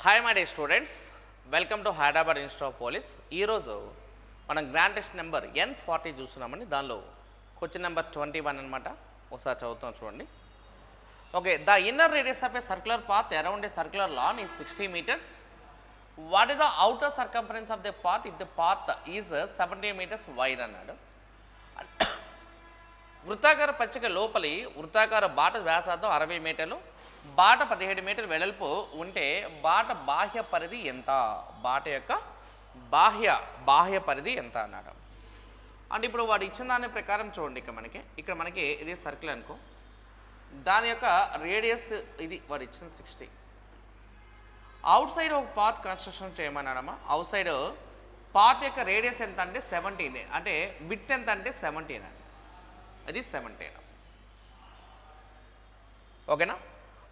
Hi my day students, welcome to Hyderabad institute of police. ఈరోజు మనం grand test number N40 చూస్తున్నామండి. దానిలో question number 21 అనమాట. ఒకసారి చదువుతాం చూడండి. Okay, the inner radius of a circular path around a circular lawn is 60 metres. What is the outer circumference of the path if the path is 70 metres wide అన్నాడు. వృత్తాకార పచ్చిక లోపలి వృత్తాకార బాట వ్యాసార్థం 60 మీటర్లు, బాట 17 మీటర్లు వెడల్పు ఉంటే బాట బాహ్య పరిధి ఎంత? బాట యొక్క బాహ్య పరిధి ఎంత అన్నాడు. అంటే ఇప్పుడు వాడు ఇచ్చిన దాని ప్రకారం చూడండి, ఇక్కడ మనకి ఇది సర్కిల్ అనుకో, దాని యొక్క రేడియస్ ఇది వాడు ఇచ్చిన 60. అవుట్ సైడ్ ఒక పాత్ కన్స్ట్రక్షన్ చేయమన్నాడమ్మా. అవుట్ సైడ్ పాత్ యొక్క రేడియస్ ఎంత అంటే 17, అంటే విడ్త్ ఎంత అంటే 17 అండి. అది 17. ఓకేనా?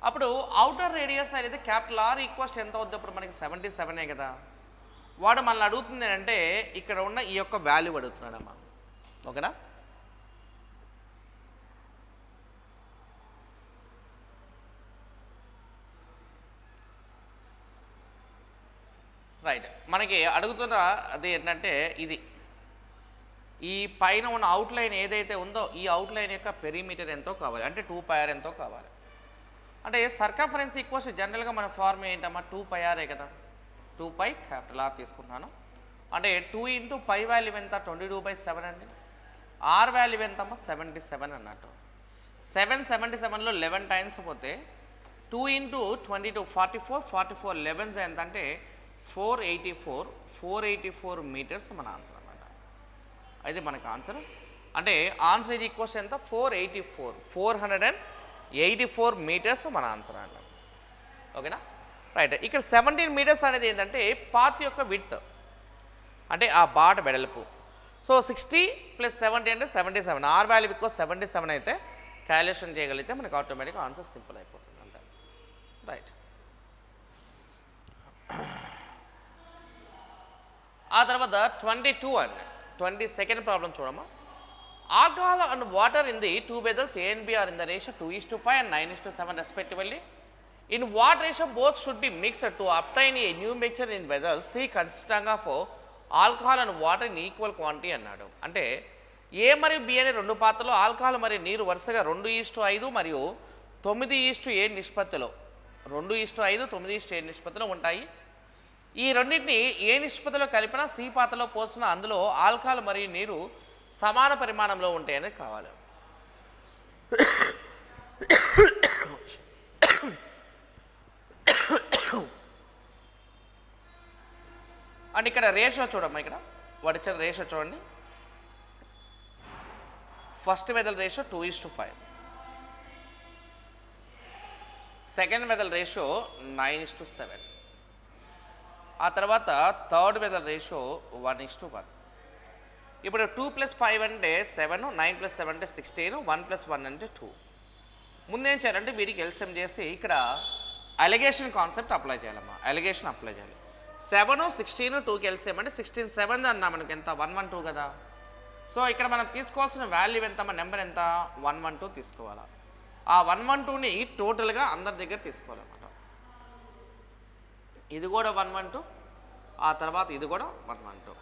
అప్పుడు అవుటర్ రేడియస్ అనేది క్యాపిటల్ ఆర్ ఈక్వల్స్ ఎంత అవుద్ది? అప్పుడు మనకి 77 కదా. వాడు మనల్ని అడుగుతుంది అంటే ఇక్కడ ఉన్న ఈ యొక్క వాల్యూ అడుగుతున్నాడమ్మా. ఓకేనా? రైట్, మనకి అడుగుతున్న అది ఏంటంటే ఇది ఈ పైన ఉన్న అవుట్లైన్ ఏదైతే ఉందో ఈ అవుట్లైన్ యొక్క పెరిమీటర్ ఎంతో కావాలి, అంటే 2πr ఎంతో కావాలి. అంటే సర్కంఫరెన్స్ ఈక్వల్స్ జనరల్గా మన ఫార్మ్ ఏంటమ్మా, 2πr కదా. 2π క్యాపిటల్ ఆర్ తీసుకుంటున్నాను. అంటే 2 ఇంటూ పై వాల్యూ ఎంత? 22/7 అండి. ఆర్ వాల్యూ ఎంతమ్మా? 77 అన్నట్టు. 777లో 11 టైమ్స్ పోతే 2 ఇంటూ 22 44, 44 11 ఎంత అంటే 484 మీటర్స్ మన ఆన్సర్ అన్నమాట. అది మనకు ఆన్సర్. అంటే ఆన్సర్ ఇది ఈక్వల్స్ ఎంత? 484 మీటర్స్ మన ఆన్సర్ అంట. ఓకేనా? రైట్, ఇక్కడ 17 మీటర్స్ అనేది ఏంటంటే పాత్ యొక్క విడ్త్, అంటే ఆ బాట వెడల్పు. సో 60 + 70 అంటే 77. ఆర్ వాల్యూ ఈక్వల్ 77 అయితే క్యాలిక్యులేషన్ చేయగలిగితే మనకు ఆటోమేటిక్గా ఆన్సర్ సింపుల్ అయిపోతుంది అంతే. రైట్, ఆ తర్వాత 22 అండి. 22nd ప్రాబ్లం చూడమ్మా. Alcohol and water in the two vessels A and B are in the ratio 2:5 and 9:7 respectively. In what ratio both should be mixed to obtain a new mixture in vessels C consisting of alcohol and water in equal quantity అన్నాడు. అంటే A మరియు B అనే రెండు పాత్రలో alcohol మరియు నీరు వరుసగా 2:5 మరియు 9:7 నిష్పత్తిలో 2:5 9:7 నిష్పత్తిలో ఉంటాయి. ఈ రెండింటిని ఏ నిష్పత్తిలో కలిపినా C పాత్రలో పోసిన అందులో ఆల్కహాల్ మరియు నీరు సమాన పరిమాణంలో ఉంటాయనేది కావాలి. అండ్ ఇక్కడ రేషియో చూడమ్మా, ఇక్కడ వాడు ఇచ్చిన రేషియో చూడండి. ఫస్ట్ వెదల్ రేషియో 2:5, సెకండ్ వెదల్ రేషియో 9:7, ఆ తర్వాత థర్డ్ వెదల్ రేషియో 1:1. ఇప్పుడు 2 + 5 అంటే 7, 9 + 7 అంటే 16, 1 + 1 అంటే 2. ముందేం చేయాలంటే వీటికి ఎల్సిఎం చేసి ఇక్కడ అలిగేషన్ కాన్సెప్ట్ అప్లై చేయాలమ్మా. అలిగేషన్ అప్లై చేయాలి. 7, 16, 2కి ఎల్సిఎం అంటే 16 7 అన్నా మనకి ఎంత? 112 కదా. సో ఇక్కడ మనం తీసుకోవాల్సిన వాల్యూ ఎంతమ్మా? నెంబర్ ఎంత? 112 తీసుకోవాలా. ఆ 112ని టోటల్గా అందరి దగ్గర తీసుకోవాలన్నమాట. ఇది కూడా 112, ఆ తర్వాత ఇది కూడా 112.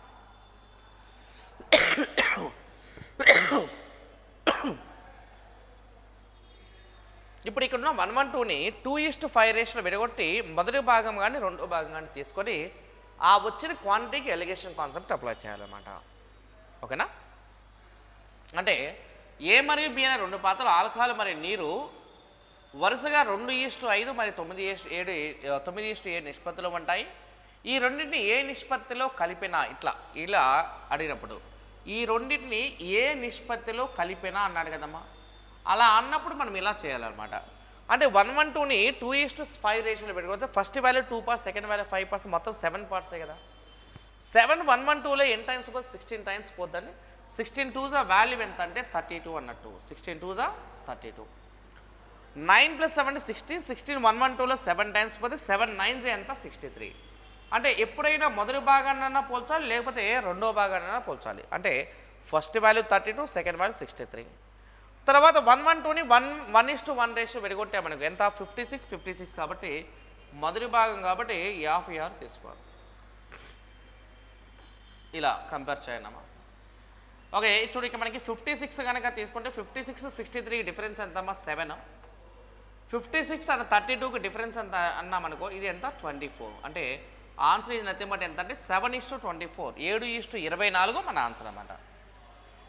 ఇప్పుడు ఇక్కడ ఉన్న 112ని 2:5 రేషియోలో విడగొట్టి మొదటి భాగం కానీ రెండో భాగం కానీ తీసుకొని ఆ వచ్చిన క్వాంటిటీకి ఎలిగేషన్ కాన్సెప్ట్ అప్లై చేయాలన్నమాట. ఓకేనా? అంటే ఏ మరియు బి అనే రెండు పాత్రలు ఆల్కహాల్ మరియు నీరు వరుసగా 2:5 మరియు 9:7 నిష్పత్తిలో ఉంటాయి. ఈ రెండింటిని ఏ నిష్పత్తిలో కలిపినా ఇలా అడిగినప్పుడు ఈ రెండింటిని ఏ నిష్పత్తిలో కలిపినా అన్నాడు కదమ్మా. అలా అన్నప్పుడు మనం ఇలా చేయాలన్నమాట. అంటే 112ని 2:5 రేషియోలో పెట్టుకోతే first value 2 parts, second value 5 parts, మొత్తం 7 partsే కదా. 7 112లో ఎన్ని టైమ్స్ పోతే 16 టైమ్స్ పోద్దండి. 16 2s వాల్యూ ఎంత అంటే 32 అన్నట్టు. 16 2s 32. 9 + 7 అంటే 16, 16 112లో 7 టైమ్స్ పోతే 7 9s ఎంత? 63. అంటే ఎప్పుడైనా మొదటి భాగాన్నైనా పోల్చాలి, లేకపోతే రెండో భాగాన్నైనా పోల్చాలి. అంటే ఫస్ట్ వాల్యూ 32, సెకండ్ వాల్యూ 63. తర్వాత 112ని 1:1 రేషియో విడగొట్టే మనకు ఎంత? 56 కాబట్టి మొదటి భాగం కాబట్టి 56 తీసుకోవాలి. ఇలా కంపేర్ చేయండి. ఓకే, చూడు ఇక మనకి 56 కనుక తీసుకుంటే 56, 63 డిఫరెన్స్ ఎంతమ్మా 7. 56 అండ్ 32కి డిఫరెన్స్ ఎంత అన్నామనుకో, ఇది ఎంత 24. అంటే ఆన్సర్ ఇది నథింగ్ బట్ ఎంత అంటే 7:24, 7:24 మన ఆన్సర్ అన్నమాట.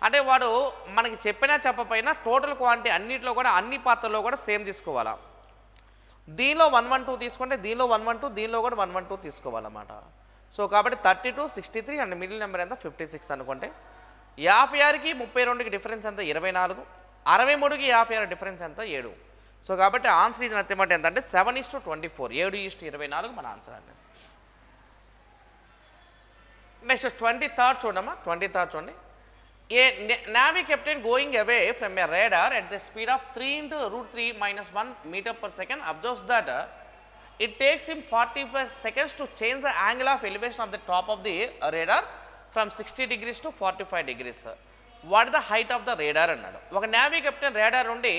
అంటే వాడు మనకి చెప్పినా చెప్పపోయినా టోటల్ క్వాంటిటీ అన్నింటిలో కూడా అన్ని పాత్రల్లో కూడా సేమ్ తీసుకోవాలా. దీనిలో 112 తీసుకుంటే దీనిలో 112, దీనిలో కూడా 112 తీసుకోవాలన్నమాట. సో కాబట్టి 32, 63 అండ్ మిడిల్ నెంబర్ ఎంత 56 అనుకుంటే 56కి 32కి డిఫరెన్స్ ఎంత 24, 63కి 56 డిఫరెన్స్ ఎంత 7. సో కాబట్టి ఆన్సర్ ఇది నథింగ్ బట్ ఎంత అంటే 7:24, 7:24 మన ఆన్సర్ అండి. నెక్స్ట్ 23rd చూడమ్మా. 23rd చూడండి. ఏ navy captain going away from a radar at the speed of 3 into √3 minus 1 meter per second observes that it takes him 45 seconds to change the angle of elevation of the top of the radar from 60 degrees to 45 degrees. What is the height of the radar అన్నాడు. ఒక navy captain radar నుండి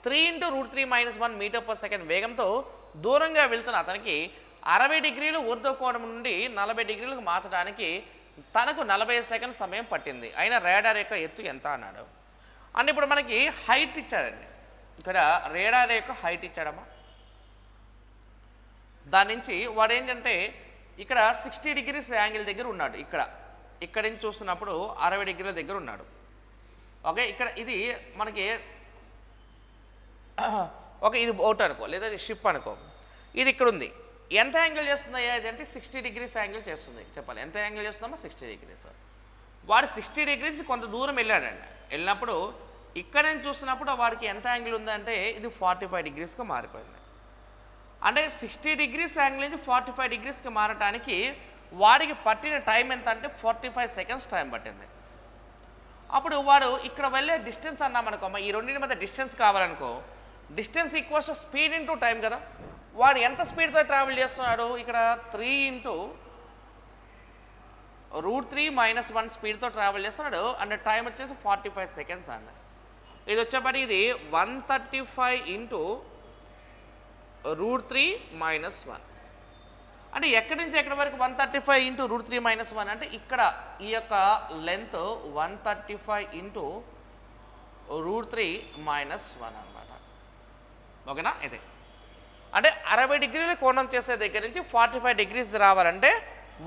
3 into √3 minus 1 metre per second వేగంతో దూరంగా వెళ్తున్న అతనికి 60 డిగ్రీలు ఊర్ధ్వకోణం నుండి 40 డిగ్రీలకు మార్చడానికి తనకు 45 సెకండ్ సమయం పట్టింది. అయినా రాడార్ యొక్క ఎత్తు ఎంత అన్నాడు. అంటే ఇప్పుడు మనకి హైట్ ఇచ్చాడండి. ఇక్కడ రాడార్ యొక్క హైట్ ఇచ్చాడమ్మా. దాని నుంచి వాడు ఏంటంటే ఇక్కడ 60 డిగ్రీస్ యాంగిల్ దగ్గర ఉన్నాడు. ఇక్కడ నుంచి చూస్తున్నప్పుడు 60 డిగ్రీల దగ్గర ఉన్నాడు. ఓకే, ఇక్కడ ఇది మనకి ఓకే ఇది బోట్ అనుకో లేదా షిప్ అనుకో, ఇది ఇక్కడ ఉంది. ఎంత యాంగిల్ చేస్తుందయ్యా ఇది అంటే 60 డిగ్రీస్ యాంగిల్ చేస్తుంది. చెప్పాలి ఎంత యాంగిల్ చేస్తుందమ్మా 60 డిగ్రీస్. వాడు 60 డిగ్రీస్ కొంత దూరం వెళ్ళాడండి. వెళ్ళినప్పుడు ఇక్కడ నుంచి చూస్తున్నప్పుడు వాడికి ఎంత యాంగిల్ ఉందంటే ఇది 45 డిగ్రీస్గా మారిపోయింది. అంటే 60 డిగ్రీస్ యాంగిల్ నుంచి 45 డిగ్రీస్కి మారటానికి వాడికి పట్టిన టైం ఎంత అంటే 45 సెకండ్స్ టైం పట్టింది. అప్పుడు వాడు ఇక్కడ వెళ్ళే డిస్టెన్స్ అన్నామనుకో, ఈ రెండింటి మధ్య డిస్టెన్స్ కావాలనుకో, distance equals to speed into time కదా. వాడు ఎంత స్పీడ్తో ట్రావెల్ చేస్తున్నాడు, ఇక్కడ 3 into √3 minus 1 స్పీడ్తో ట్రావెల్ చేస్తున్నాడు. అండ్ టైం వచ్చేసి 45 సెకండ్స్ అండి. ఇది వచ్చేప్పటి ఇది 135 into √3 minus 1. అంటే ఎక్కడి నుంచి ఎక్కడి వరకు 135 into √3 minus 1 అంటే ఇక్కడ ఈ యొక్క లెంత్ 135 into √3 minus 1 అనమాట. ఓకేనా? ఇదే అంటే 60 డిగ్రీల కోణం చేసే దగ్గర నుంచి 45 డిగ్రీస్ రావాలంటే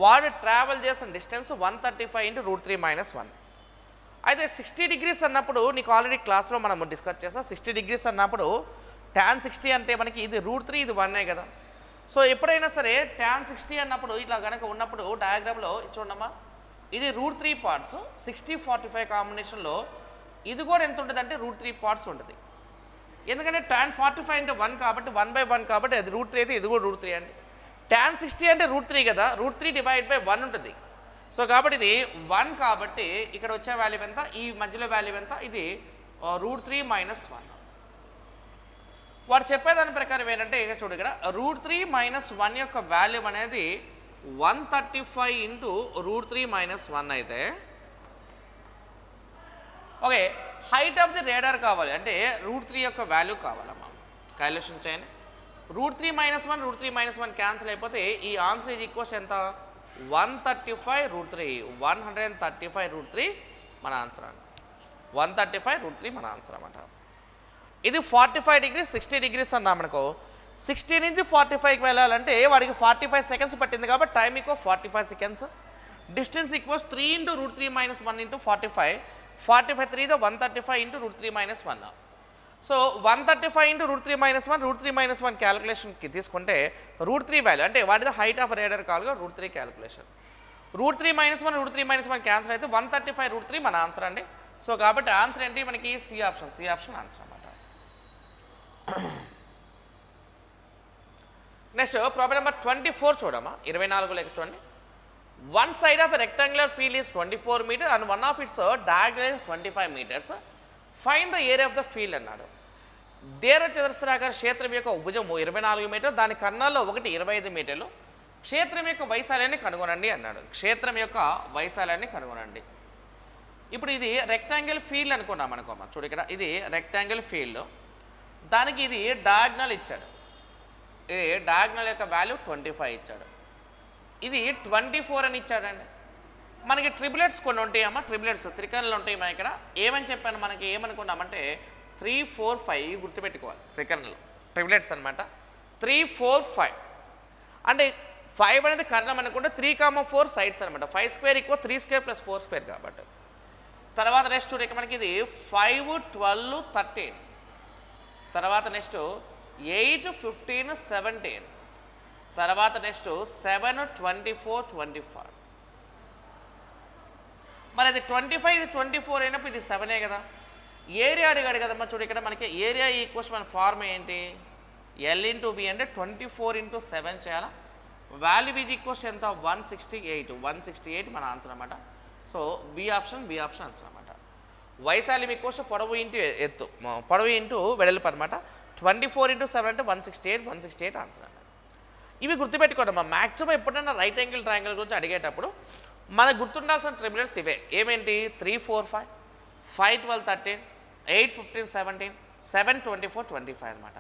వాడు ట్రావెల్ చేసిన డిస్టెన్స్ 135 into √3 minus 1. అయితే 60 డిగ్రీస్ అన్నప్పుడు నీకు ఆల్రెడీ క్లాస్లో మనం డిస్కస్ చేస్తాం. 60 డిగ్రీస్ అన్నప్పుడు tan 60 అంటే మనకి ఇది √3 ఇది 1 కదా. సో ఎప్పుడైనా సరే tan 60 అన్నప్పుడు ఇట్లా కనుక ఉన్నప్పుడు డయాగ్రామ్లో చూడమ్మా, ఇది √3 పార్ట్స్ 60-45 కాంబినేషన్లో ఇది కూడా ఎంత ఉంటుంది అంటే √3 పార్ట్స్ ఉంటుంది. ఎందుకంటే tan 45 into 1 కాబట్టి 1/1 కాబట్టి అది √3 అయితే ఇది కూడా √3 అండి. tan 60 అంటే √3 కదా, √3 డివైడ్ బై 1 ఉంటుంది. సో కాబట్టి ఇది 1 కాబట్టి ఇక్కడ వచ్చే వాల్యూ ఎంత, ఈ మధ్యలో వాల్యూ ఎంత, ఇది √3 minus 1. వాడు చెప్పేదాని ప్రకారం ఏంటంటే ఇక చూడు, ఇక్కడ √3 minus 1 యొక్క వాల్యూ అనేది 135 into √3 minus 1 అయితే okay, height of the radar కావాలి అంటే √3 యొక్క వాల్యూ కావాలమ్మా. క్యాలిక్యులేషన్ చేయండి. √3 minus 1 √3 minus 1 క్యాన్సిల్ అయిపోతే ఈ ఆన్సర్ ఇది ఈక్వల్స్ ఎంత 135 √3, 135 √3 మన ఆన్సర్ అండి. 135 √3 మన ఆన్సర్ అన్నమాట. ఇది 45 డిగ్రీస్ 60 డిగ్రీస్ అన్నామనుకో, 60 నుంచి 45కి వెళ్ళాలంటే వాడికి 45 సెకండ్స్ పట్టింది కాబట్టి time equal 45 seconds. Distance equals 3 into √3 minus 1 into 45. 45 3 135 into √3 minus 1. So 135 into √3 minus 1, √3 minus 1 క్యాలిక్యులేషన్కి తీసుకుంటే √3 వాల్యూ అంటే what is the height of radar కాల్గా √3 క్యాలిక్యులేషన్. √3 minus 1 √3 minus 1 క్యాన్సర్ అయితే 135 √3 మన ఆన్సర్ అండి. సో కాబట్టి ఆన్సర్ ఏంటి మనకి సి ఆప్షన్ ఆన్సర్ అన్నమాట. నెక్స్ట్ ప్రాబ్లం నెంబర్ 24 చూడమ్మా. 24 లెక్క చూడండి. One side of a rectangular field is 24 meters and one of its diagonal is 25 meters. Find the area of the field అన్నాడు. దీర్ఘచతురస్రాకార క్షేత్రం యొక్క భుజము 24 మీటర్లు, దాని కర్ణాల్లో ఒకటి 25 మీటర్లు. క్షేత్రం యొక్క వైశాల్యాన్ని కనుగొనండి అన్నాడు. క్షేత్రం యొక్క వైశాల్యాన్ని కనుగొనండి. ఇప్పుడు ఇది రెక్టాంగిల్ ఫీల్డ్ అనుకున్నాం అనుకోమా. చూడు ఇక్కడ ఇది రెక్టాంగిల్ ఫీల్డ్, దానికి ఇది డయాగ్నల్ ఇచ్చాడు. ఇది డయాగ్నల్ యొక్క వాల్యూ 25 ఇచ్చాడు, ఇది 24 అని ఇచ్చాడండి. మనకి ట్రిపులెట్స్ కొన్ని ఉంటాయమ్మా, ట్రిపులెట్స్ త్రికరణలు ఉంటాయి. మన ఇక్కడ ఏమని చెప్పాను, మనకి ఏమనుకున్నామంటే 3, 4, 5 గుర్తుపెట్టుకోవాలి. త్రికరణలు ట్రిపులెట్స్ అనమాట. 3, 4, 5 అంటే 5 అనేది కర్ణం అనుకుంటే 3, 4 సైడ్స్ అనమాట. 5² = 3² + 4² కాబట్టి. తర్వాత నెక్స్ట్ చూడండి మనకి ఇది 5, 12, 13. తర్వాత నెక్స్ట్ 8, 15, 17. తర్వాత నెక్స్ట్ 7, 24, 25. మరి అది 25 ఇది 24 అయినప్పుడు ఇది 7 కదా. ఏరియా అడిగాడు కదమ్మా. చూడు ఇక్కడ మనకి ఏరియా ఈక్వల్స్ మన ఫార్మ్ ఏంటి, L × B అంటే 24 × 7 చేయాలా. వాల్యూ ఈజ్ ఈక్వల్స్ ఎంత 168 మన ఆన్సర్ అనమాట. సో బి ఆప్షన్ ఆన్సర్ అనమాట. వైశాల్యం ఈక్వల్స్ పొడవు ఇంటూ ఎత్తు, పొడవు ఇంటూ వెడల్పు అనమాట. 24 × 7 అంటే 168 ఆన్సర్ అన్నమాట. ఇవి గుర్తుపెట్టుకోండి. మ్యాక్సిమం ఎప్పుడైనా రైట్ యాంగిల్ ట్రయాంగిల్ గురించి అడిగేటప్పుడు మనకు గుర్తుండాల్సిన ట్రిపులెట్స్ ఇవే. ఏమేంటి 3, 4, 5, 5, 12, 13, 8, 15, 17, 7, 24, 25 అనమాట.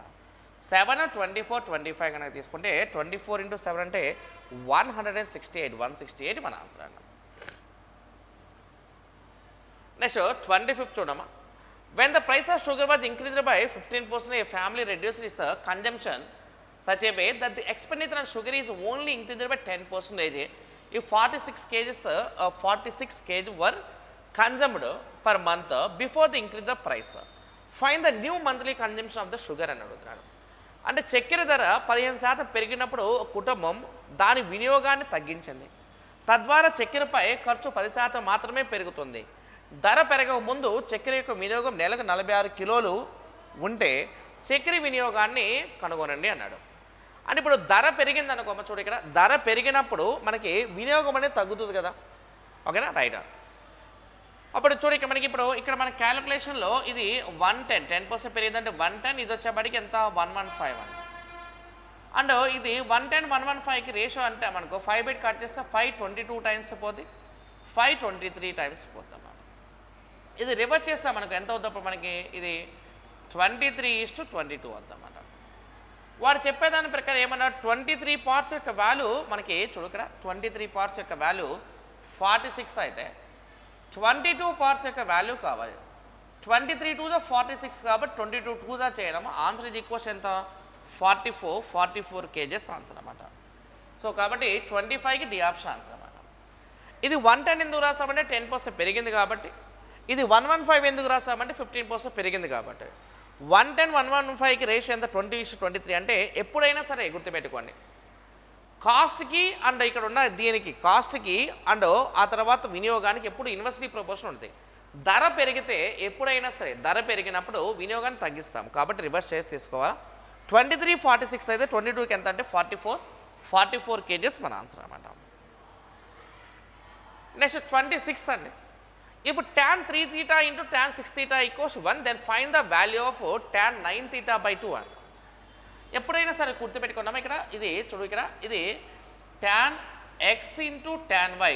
7, 24, 25 కనుక తీసుకుంటే 24 × 7 అంటే 168 మన ఆన్సర్ అన్నమాట. నెక్స్ట్ 25th చూడమ్మా. When the price of sugar was increased by 15%, a family reduced its consumption such a way that the expenditure on sugar is only increased by 10%. If 46 kg were consumed per month before the increase the price, find the new monthly consumption of the sugar అని అడుగుతున్నాడు. అంటే చక్కెర ధర 15% పెరిగినప్పుడు కుటుంబం దాని వినియోగాన్ని తగ్గించింది. తద్వారా చక్కెరపై ఖర్చు 10% మాత్రమే పెరుగుతుంది. ధర పెరగక ముందు చక్కెర యొక్క వినియోగం నెలకు 46 కిలోలు ఉంటే చక్కెర వినియోగాన్ని కనుగొనండి అన్నాడు. అంటే ఇప్పుడు ధర పెరిగింది అనుకోమ. చూడు ఇక్కడ ధర పెరిగినప్పుడు మనకి వినియోగం అనేది తగ్గుతుంది కదా. ఓకేనా, రైట్. అప్పుడు చూడు ఇక్కడ మనకి ఇప్పుడు ఇక్కడ మన క్యాలిక్యులేషన్లో ఇది 10% పెరిగిందంటే 110, ఇది వచ్చేప్పటికి ఎంత 115 అని. అండ్ ఇది 110, 115కి రేషియో అంటే మనకు 5 బిట్ కట్ చేస్తే 522 టైమ్స్ పోతుంది, 523 టైమ్స్ పోతాం. ఇది రివర్స్ చేస్తే మనకు ఎంత అవుతుంది మనకి, ఇది 23:22 అవుతామన్నమాట. వాడు చెప్పేదాని ప్రకారం ఏమన్నా 23 పార్ట్స్ యొక్క వాల్యూ మనకి చూడు ఇక్కడ 23 పార్ట్స్ యొక్క వాల్యూ 46 అయితే 22 పార్ట్స్ యొక్క వాల్యూ కావాలి. 23 2 46 కాబట్టి 22 2 చేయడం ఆన్సర్ ఇది ఈక్వల్స్ ఎంత 44 kgs ఆన్సర్ అన్నమాట. సో కాబట్టి 25కి డి ఆప్షన్ ఆన్సర్ అన్నమాట. ఇది 110 ఎందుకు రాసామంటే 10% పెరిగింది కాబట్టి, ఇది 115 ఎందుకు రాసామంటే 15% పెరిగింది కాబట్టి. 110, 115కి రేషియో ఎంత 20:23 అంటే ఎప్పుడైనా సరే గుర్తుపెట్టుకోండి, కాస్ట్కి అండ్ ఇక్కడ ఉన్న దీనికి కాస్ట్కి అండ్ ఆ తర్వాత వినియోగానికి ఎప్పుడు ఇన్వర్స్లీ ప్రపోర్షన్ ఉంటుంది. ధర పెరిగితే ఎప్పుడైనా సరే ధర పెరిగినప్పుడు వినియోగాన్ని తగ్గిస్తాం కాబట్టి రివర్స్ చేసి తీసుకోవాలా. 23 46 అయితే 22కి ఎంత అంటే 44 kgs మన ఆన్సర్ అన్నమాట. నెక్స్ట్ 26 అండి. ఇప్పుడు tan 3θ × tan 6θ = 1, then find the value of tan 9θ/2 అని. ఎప్పుడైనా సరే గుర్తుపెట్టుకున్నాము. ఇక్కడ ఇది చూడు, ఇక్కడ ఇది tan x × tan y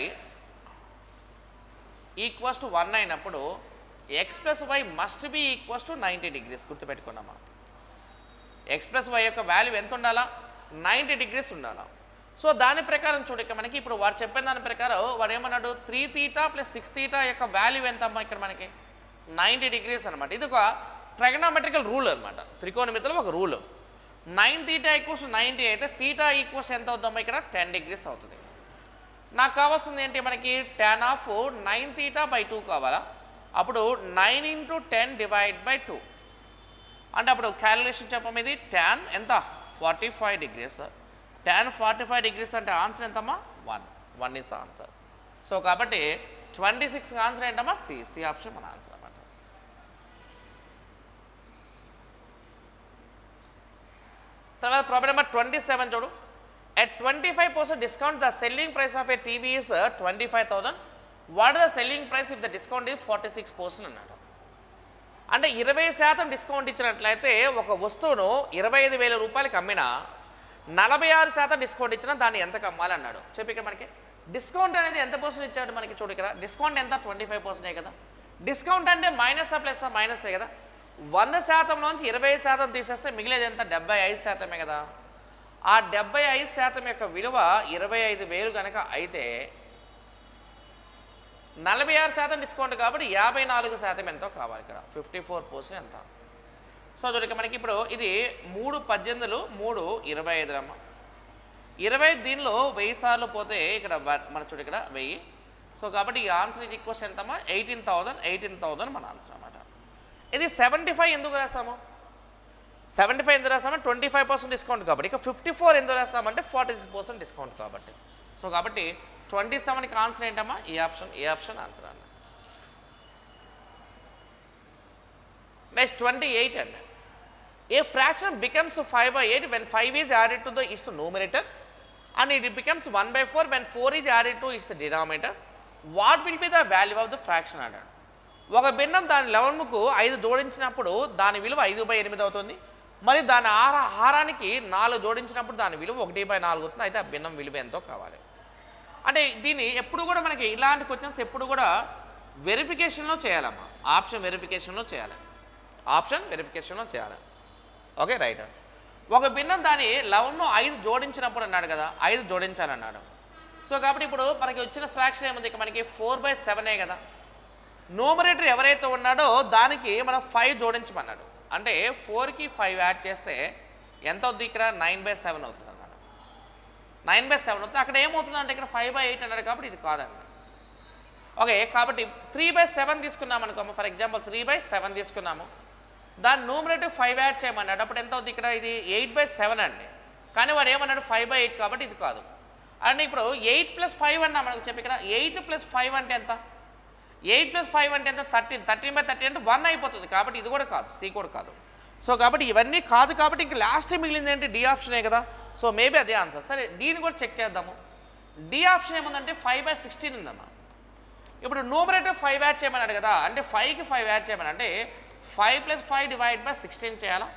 = 1 అయినప్పుడు x + y must be = 90 degrees గుర్తుపెట్టుకున్నామా. x + y యొక్క వాల్యూ ఎంత ఉండాలా 90 degrees ఉండాలా. సో దాని ప్రకారం చూడక మనకి ఇప్పుడు వాడు చెప్పిన దాని ప్రకారం వాడు ఏమన్నాడు 3θ + 6θ యొక్క వాల్యూ ఎంత అమ్మా ఇక్కడ మనకి 90 degrees అనమాట. ఇది ఒక ట్రైగోనోమెట్రికల్ రూల్ అనమాట, త్రికోణమితిలో ఒక రూల్. 9θ = 90 అయితే θ = ఎంత అవుతుందమ్మా ఇక్కడ 10 degrees అవుతుంది. నాకు కావాల్సింది ఏంటి మనకి tan of 9θ/2 కావాలా. అప్పుడు 9 × 10/2 అంటే అప్పుడు క్యాలిక్యులేషన్ చెప్పం. ఇది tan ఎంత 45 degrees. tan 45 degrees అంటే ఆన్సర్ ఎంతమ్మా 1 ఇస్ ద ఆన్సర్. సో కాబట్టి 26 ఆన్సర్ ఏంటమ్మా సి ఆప్షన్ మన ఆన్సర్ అన్నమాట. తర్వాత ప్రాబ్లం నెంబర్ 27 చూడు. At 25% discount the selling price of a TV is 25,000. What is the selling price if the discount is 46% అన్నాడు. అంటే 20% డిస్కౌంట్ ఇచ్చినట్లయితే ఒక వస్తువును 25,000 రూపాయలకి అమ్మినా 46% డిస్కౌంట్ ఇచ్చినా దాన్ని ఎంతకు అమ్మాలి అన్నాడు. చెప్పి ఇక్కడ మనకి డిస్కౌంట్ అనేది ఎంత పర్సెంట్ ఇచ్చాడు మనకి చూడు. ఇక్కడ డిస్కౌంట్ ఎంత 25% కదా. డిస్కౌంట్ అంటే మైనస్ ప్లస్ మైనస్ కదా. 100%లోంచి 20% తీసేస్తే మిగిలేది ఎంత 75% కదా. ఆ 75% యొక్క విలువ 25,000 కనుక అయితే 46% డిస్కౌంట్ కాబట్టి 54% ఎంతో కావాలి. ఇక్కడ 54% ఎంత. సో చూడక మనకి ఇప్పుడు ఇది 3 18 3 25 20 దీనిలో 1000 సార్లు పోతే ఇక్కడ మన చూడు ఇక్కడ 1000. సో కాబట్టి ఈ ఆన్సర్ ఇది ఈక్వల్స్ ఎంతమ్మా 18,000 మన ఆన్సర్ అన్నమాట. ఇది 75 ఎందుకు రాస్తాము? 75 ఎందుకు రాస్తాము? 25% డిస్కౌంట్ కాబట్టి. ఇక 54 ఎందుకు రాస్తామంటే 46% డిస్కౌంట్ కాబట్టి. సో కాబట్టి 27కి ఆన్సర్ ఏంటమ్మా? ఏ ఆప్షన్ ఆన్సర్ అన్న. నెక్స్ట్ 28 అండి. ఏ fraction becomes 5/8 when 5 is added to its numerator and it becomes 1/4 when 4 is added to its denominator. What will be the value of the fraction అన్నాడు. ఒక భిన్నం దాని లవముకు 5 జోడించినప్పుడు దాని విలువ 5/8 అవుతుంది. మరి దాని హారానికి 4 జోడించినప్పుడు దాని విలువ 1/4 అవుతుంది. అయితే ఆ భిన్నం విలువ ఎంతో కావాలి. అంటే దీన్ని ఎప్పుడు కూడా మనకి ఇలాంటి క్వశ్చన్స్ ఎప్పుడు కూడా వెరిఫికేషన్లో చేయాలమ్మా. ఆప్షన్ వెరిఫికేషన్లో చేయాలి. Okay right. ఒక భిన్నం దాని లవన్ను 5 జోడించినప్పుడు అన్నాడు కదా, 5 జోడించాలన్నాడు. సో కాబట్టి ఇప్పుడు మనకి వచ్చిన ఫ్రాక్షన్ ఏముంది? ఇక మనకి 4/7 కదా. న్యూమరేటర్ ఎవరైతే ఉన్నాడో దానికి మనం 5 జోడించమన్నాడు. అంటే 4కి 5 యాడ్ చేస్తే ఎంత అవుతుంది? ఇక్కడ 9/7 అవుతుంది అన్నాడు. 9/7 అవుతుంది. అక్కడ ఏమవుతుంది అంటే ఇక్కడ 5/8 అన్నాడు కాబట్టి ఇది కాదండి. ఓకే కాబట్టి 3/7 తీసుకున్నాం అనుకోము. ఫర్ ఎగ్జాంపుల్ 3/7 తీసుకున్నాము. దాని న్యూమరేటర్ 5 యాడ్ చేయమన్నాడు. అప్పుడు ఎంత అవుతుంది? ఇక్కడ ఇది 8/7 అండి. కానీ వాడు ఏమన్నాడు? 5/8 కాబట్టి ఇది కాదు. అంటే ఇప్పుడు 8 + 5 అన్నా మనకు చెప్పి ఇక్కడ 8 + 5 అంటే ఎంత? 8 + 5 అంటే ఎంత? 13. 13/30 అంటే 1 అయిపోతుంది. కాబట్టి ఇది కూడా కాదు, సి కూడా కాదు. సో కాబట్టి ఇవన్నీ కాదు కాబట్టి ఇంక లాస్ట్ మిగిలింది ఏంటి? డి ఆప్షనే కదా. సో మేబీ అదే ఆన్సర్. సరే దీన్ని కూడా చెక్ చేద్దాము. డి ఆప్షన్ ఏముందంటే 5/16 ఉందమ్మా. ఇప్పుడు న్యూమరేటర్ 5 యాడ్ చేయమన్నాడు కదా, అంటే 5కి 5 యాడ్ చేయమని అంటే 5 + 5 / 16 చేయాలా?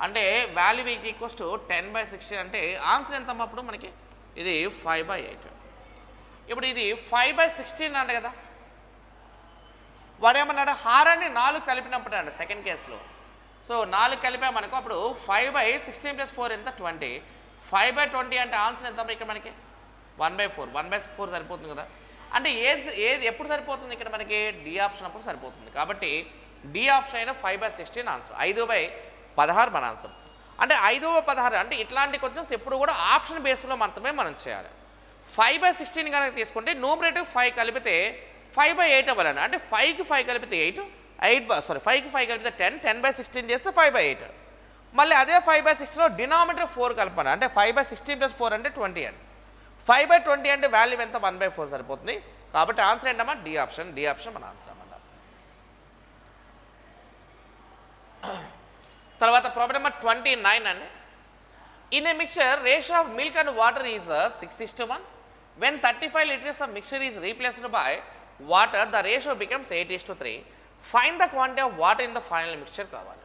అంటే వాల్యూ ఈక్వల్స్ టు 10/16 అంటే ఆన్సర్ ఎంతమ్మా? అప్పుడు మనకి ఇది 5/8. ఇప్పుడు ఇది 5/16 అంట కదా. వాడేమన్నాడు? హారాన్ని 4 కలిపినప్పుడు అండి సెకండ్ కేసులో. సో 4 కలిపామనుకో అప్పుడు 5/16 + 4 ఎంత? 20. 5/20 అంటే ఆన్సర్ ఎంత ఇక్కడ మనకి? 1/4. 1/4 సరిపోతుంది కదా. అంటే ఏది ఎప్పుడు సరిపోతుంది? ఇక్కడ మనకి డి ఆప్షన్ అప్పుడు సరిపోతుంది. కాబట్టి డి ఆప్షన్ అయినా 5/16 ఆన్సర్. 5/16 మన ఆన్సర్. అంటే 5/16 అంటే ఇట్లాంటి క్వశ్చన్స్ ఎప్పుడు కూడా ఆప్షన్ బేస్లో మాత్రమే మనం చేయాలి. 5/16 కనుక తీసుకుంటే న్యూమరేటర్ 5 కలిపితే 5/8 అవ్వాలండి. అంటే 5కి 5 కలిపితే 5కి 5 కలిపితే 10. 10/16 చేస్తే 5/8. మళ్ళీ అదే 5/16లో డినామినేటర్ 4 కలపాలి. అంటే 5/16 + 4 అంటే 20 అండి. 5/20 అంటే వాల్యూ ఎంత? 1/4 సరిపోతుంది. కాబట్టి ఆన్సర్ ఏంటమ్మా? డి ఆప్షన్ మన ఆన్సర్ అన్నమాట. తర్వాత ప్రాబ్లం నెంబర్ 29 అండి. In a mixture ratio of milk and water is 6:1. When 35 liters of mixture is replaced by water the ratio becomes 8:3. Find the quantity of water in the final mixture కావాలి.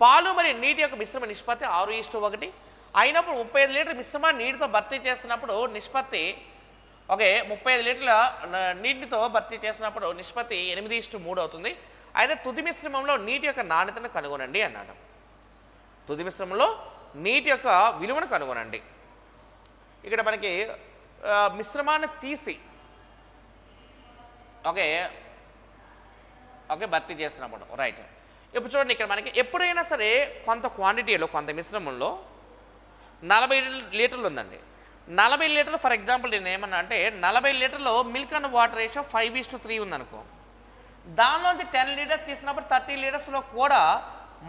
పాలు మరియు నీటి యొక్క మిశ్రమ నిష్పత్తి 6:1 అయినప్పుడు 35 litre మిశ్రమాన్ని నీటితో భర్తీ చేసినప్పుడు నిష్పత్తి 35 లీటర్ల నీటితో భర్తీ చేసినప్పుడు నిష్పత్తి 8:3 అవుతుంది. అయితే తుది మిశ్రమంలో నీటి యొక్క నాణ్యతను కనుగొనండి అన్నాడు. తుది మిశ్రమంలో నీటి యొక్క విలువను కనుగొనండి. ఇక్కడ మనకి మిశ్రమాన్ని తీసి భర్తీ చేసినప్పుడు రైట్. ఇప్పుడు చూడండి ఇక్కడ మనకి ఎప్పుడైనా సరే కొంత క్వాంటిటీలో కొంత మిశ్రమంలో 40 లీటర్లు ఉందండి. 40 లీటర్లు ఫర్ ఎగ్జాంపుల్ నేను ఏమన్నా అంటే 40 లీటర్లో మిల్క్ అండ్ వాటర్ రేషియో 5:3 ఉందనుకో. దానిలోంచి 10 లీటర్స్ తీసినప్పుడు 30 లీటర్స్లో కూడా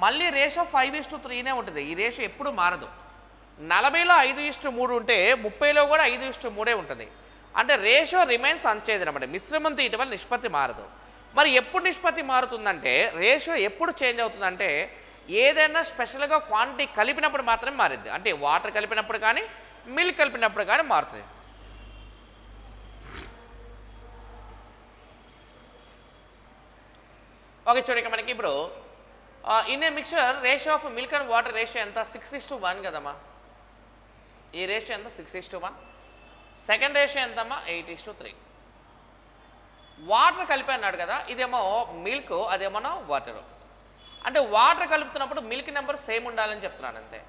మళ్ళీ రేషియో 5:3 ఉంటుంది. ఈ రేషియో ఎప్పుడు మారదు. 40లో 5:3 ఉంటే 30లో కూడా 5:3 ఉంటుంది. అంటే రేషియో రిమైన్స్ అన్చేంజ్డ్ అన్నమాట. మిశ్రమంతో ఇటీవల నిష్పత్తి మారదు. మరి ఎప్పుడు నిష్పత్తి మారుతుందంటే రేషియో ఎప్పుడు చేంజ్ అవుతుందంటే ఏదైనా స్పెషల్గా క్వాంటిటీ కలిపినప్పుడు మాత్రమే మారుద్ది. అంటే వాటర్ కలిపినప్పుడు కానీ మిల్క్ కలిపినప్పుడు కానీ మారుతుంది. చూడండి మనకి ఇప్పుడు in a mixture ratio of milk and water ratio ఎంత? 6:1 కదమ్మా. ఈ రేషియో ఎంత? 6:1. సెకండ్ రేషియో ఎంతమ్మా? 8:3. వాటర్ కలిపి అన్నాడు కదా, ఇదేమో మిల్క్ అదేమో వాటరు. అంటే వాటర్ కలుపుతున్నప్పుడు మిల్క్ నెంబర్ సేమ్ ఉండాలని చెప్తున్నాను అంతే.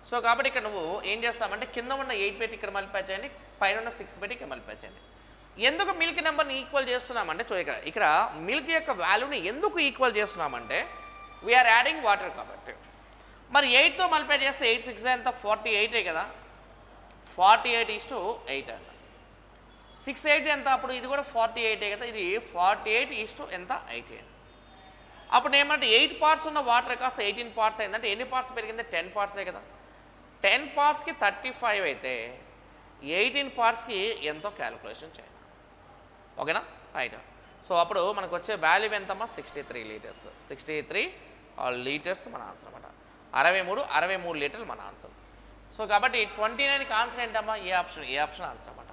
సో కాబట్టి ఇక్కడ నువ్వు ఏం చేస్తామంటే కింద ఉన్న 8 పెట్టి ఇక్కడ మల్టిప్లై చేయండి, పైన ఉన్న 6 పెట్టి ఇక్కడ మల్టిప్లై చేయండి. ఎందుకు మిల్క్ నెంబర్ని ఈక్వల్ చేస్తున్నామంటే ఇక్కడ మిల్క్ యొక్క వాల్యూని ఎందుకు ఈక్వల్ చేస్తున్నామంటే వీఆర్ యాడింగ్ వాటర్ కాబట్టి. మరి 8తో మల్టిప్లై చేస్తే 8 6 ఎంత 48 కదా, 48:8 అన్న. 6 8 ఎంత అప్పుడు ఇది కూడా 48 కదా, ఇది 48 ఎంత 8. అప్పుడు ఏమంటే 8 పార్ట్స్ ఉన్న వాటర్ కాస్త 18 పార్ట్స్ అయిందంటే ఎన్ని పార్ట్స్ పెరిగింది 10 పార్ట్సే కదా. 10 పార్ట్స్కి 35 అయితే 18 పార్ట్స్కి ఎంతో క్యాలిక్యులేషన్ చేయాలి. ఓకేనా, రైట్. సో అప్పుడు మనకు వచ్చే వాల్యూ ఎంతమ్మా 63 లీటర్స్. 63 లీటర్స్ మన ఆన్సర్ అనమాట. 63 లీటర్లు మన ఆన్సర్. సో కాబట్టి 29కి ఆన్సర్ ఏంటమ్మా ఏ ఆప్షన్ ఆన్సర్ అనమాట.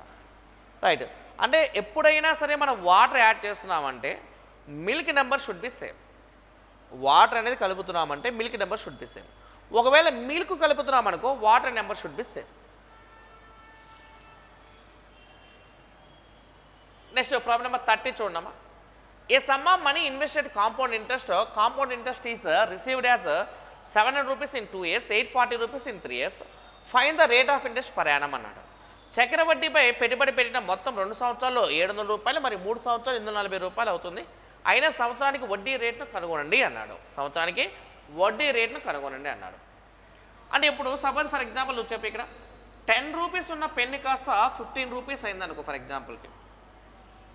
రైట్. అంటే ఎప్పుడైనా సరే మనం వాటర్ యాడ్ చేస్తున్నామంటే milk number should be same. Water అనేది కలుపుతున్నామంటే milk number should be same. ఒకవేళ మిల్క్ కలుపుతున్నామనుకో water number should be same. Next problem number 30 చూడమ్మా. A sum of money invested compound interest is received as 700 rupees in 2 years, 840 rupees in 3 years. Find the rate of interest per annum అన్నాడు. చక్రవడ్డీపై పెట్టుబడి పెట్టిన మొత్తం 2 సంవత్సరాల్లో 700 రూపాయలు, మరి 3 సంవత్సరాలు 840 రూపాయలు అవుతుంది. అయినా సంవత్సరానికి వడ్డీ రేట్ను కనుగొనండి అన్నాడు. సంవత్సరానికి వడ్డీ రేట్ను కనుగొనండి అన్నాడు. అంటే ఇప్పుడు సపోజ్ ఫర్ ఎగ్జాంపుల్ నువ్వు చెప్పి ఇక్కడ 10 రూపీస్ ఉన్న పెన్ను కాస్త 15 రూపీస్ అయిందనుకో. ఫర్ ఎగ్జాంపుల్కి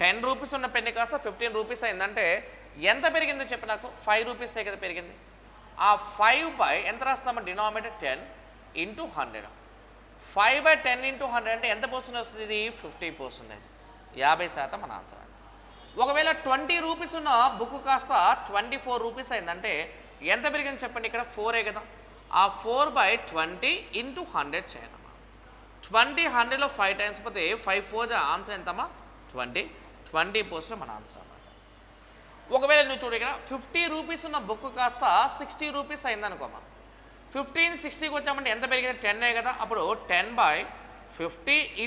10 రూపీస్ ఉన్న పెన్ను కాస్త 15 రూపీస్ అయిందంటే ఎంత పెరిగిందో చెప్పి నాకు 5 రూపీసే కదా పెరిగింది. ఆ 5 ఎంత రాస్తామో డినామినేటర్ 10 × 100. 5/10 × 100 అంటే ఎంత పర్సెంట్ వస్తుంది, ఇది 50%, 50% మన ఆన్సర్. ఒకవేళ 20 రూపీస్ ఉన్న బుక్ కాస్త 24 రూపీస్ అయిందంటే ఎంత పెరిగింది చెప్పండి, ఇక్కడ 4 కదా. ఆ 4/20 × 100 చేయనమ్మా. 20 100లో 5 టైమ్స్ పోతే 5 4 ఆన్సర్ ఎంతమ్మా 20% మన ఆన్సర్ అన్నమాట. ఒకవేళ నువ్వు చూడు ఇక్కడ 50 రూపీస్ ఉన్న బుక్ కాస్త 60 రూపీస్ అయిందనుకోమా. 15 60కి వచ్చామంటే ఎంత పెరిగింది 10 కదా. అప్పుడు 10/50 ×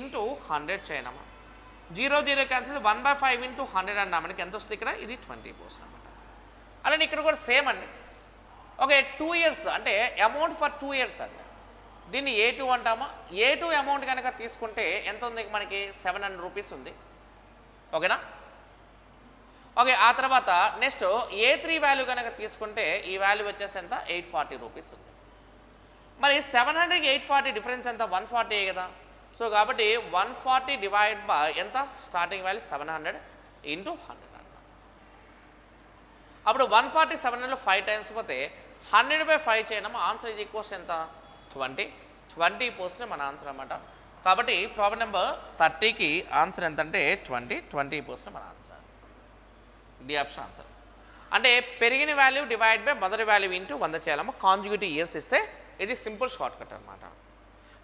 100 చేయనమ్మా. 0 0 క్యాన్సిల్ 1/5 × 100 అన్నా మనకి ఎంత వస్తుంది ఇక్కడ, ఇది 20% అనమాట. అలానే ఇక్కడ కూడా సేమ్ అండి. ఓకే 2 years అంటే అమౌంట్ ఫర్ 2 years అండి. దీన్ని A2 అంటామా. A2 అమౌంట్ కనుక తీసుకుంటే ఎంత ఉంది మనకి 700 రూపీస్ ఉంది. ఓకేనా. ఓకే ఆ తర్వాత నెక్స్ట్ A3 వాల్యూ కనుక తీసుకుంటే ఈ వాల్యూ వచ్చేసి ఎంత 840 రూపీస్ ఉంది. మరి 700కి 840 డిఫరెన్స్ ఎంత 140 కదా. సో కాబట్టి 140 డివైడ్ బై ఎంత స్టార్టింగ్ వాల్యూ 700 × 100 అన్నమాట. అప్పుడు 140 700లో 5 టైమ్స్ పోతే 100/5 చేయడము. ఆన్సర్ ఈజ్ ఈక్వల్స్ ఎంత 20% మన ఆన్సర్ అన్నమాట. కాబట్టి ప్రాబ్లం నెంబర్ 30కి ఆన్సర్ ఎంత అంటే 20% మన ఆన్సర్. D option answer. అంటే పెరిగిన వాల్యూ డివైడ్ బై మొదటి వాల్యూ ఇంటూ 100 చేయాలమ్మా. కాంజుగేటివ్ ఇయర్స్ ఇస్తే ఇది సింపుల్ షార్ట్ కట్ అనమాట.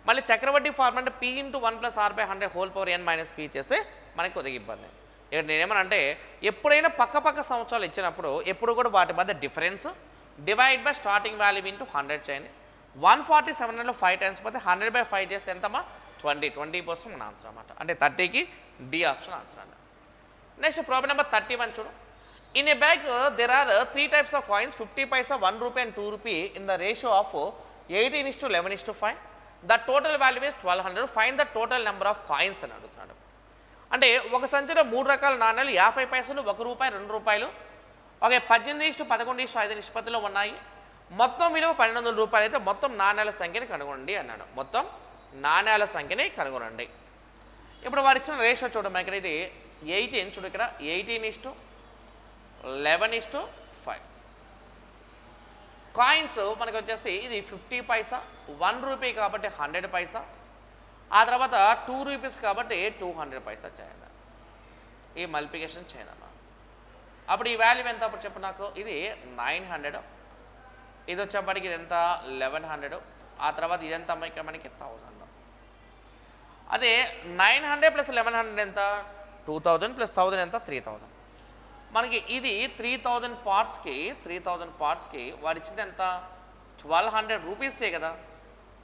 మళ్ళీ చక్రవడ్డీ formula P × 1 + R/100 whole power n - p చేస్తే మనకి కొద్దిగా ఇబ్బంది. ఇక్కడ నేనేమనంటే ఎప్పుడైనా పక్క సంవత్సరాలు ఇచ్చినప్పుడు ఎప్పుడు కూడా వాటి మధ్య difference divide by starting value into 100 చేయండి. 140 700లో 5 టైమ్స్ పోతే 100/5 చేస్తే ఎంతమ్మా 20% మన ఆన్సర్ అనమాట. అంటే 30కి డి ఆప్షన్ ఆన్సర్ అన్న. నెక్స్ట్ ప్రాబ్లం నెంబర్ 31 చూడు. In a bag there are 3 types of coins, 50 paisa, 1 rupee and 2 rupee in the ratio of 18:11:5. The total value is 1200. Find the total number of coins అని అడుగుతున్నాడు. అంటే ఒక సంచిలో 3 రకాల నాణ్యాలు 50 పైసలు, 1 రూపాయి, 2 రూపాయలు, ఓకే 18:11:5 నిష్పత్తిలో ఉన్నాయి. మొత్తం విలువ 1200 రూపాయలు అయితే మొత్తం నాణ్యాల సంఖ్యని కనుగొనండి అన్నాడు. మొత్తం నాణ్యాల సంఖ్యని కనుగొనండి. ఇప్పుడు వారు ఇచ్చిన రేషియో చూడమ్మా. ఇక్కడ ఇది 18 చూడు. ఇక్కడ 18:11:5. కాయిన్స్ మనకు వచ్చేసి ఇది 50 పైసా, 1 రూపీ కాబట్టి 100 పైసా, ఆ తర్వాత 2 రూపీస్ కాబట్టి 200 పైసా చేయాలి. ఈ మల్టిప్లికేషన్ చేయనమ్మా. అప్పుడు ఈ వాల్యూ ఎంత అప్పుడు చెప్పు నాకు, ఇది 900, ఇది వచ్చేప్పటికి ఇది ఎంత 1100, ఆ తర్వాత ఇదెంత అమ్మ ఇక్కడ మనకి 1000. అదే 900 + 1100 ఎంత 2000 + 1000 ఎంత 3000. మనకి ఇది 3000 పార్ట్స్కి వాడు ఇచ్చింది ఎంత 1200 రూపీసే కదా.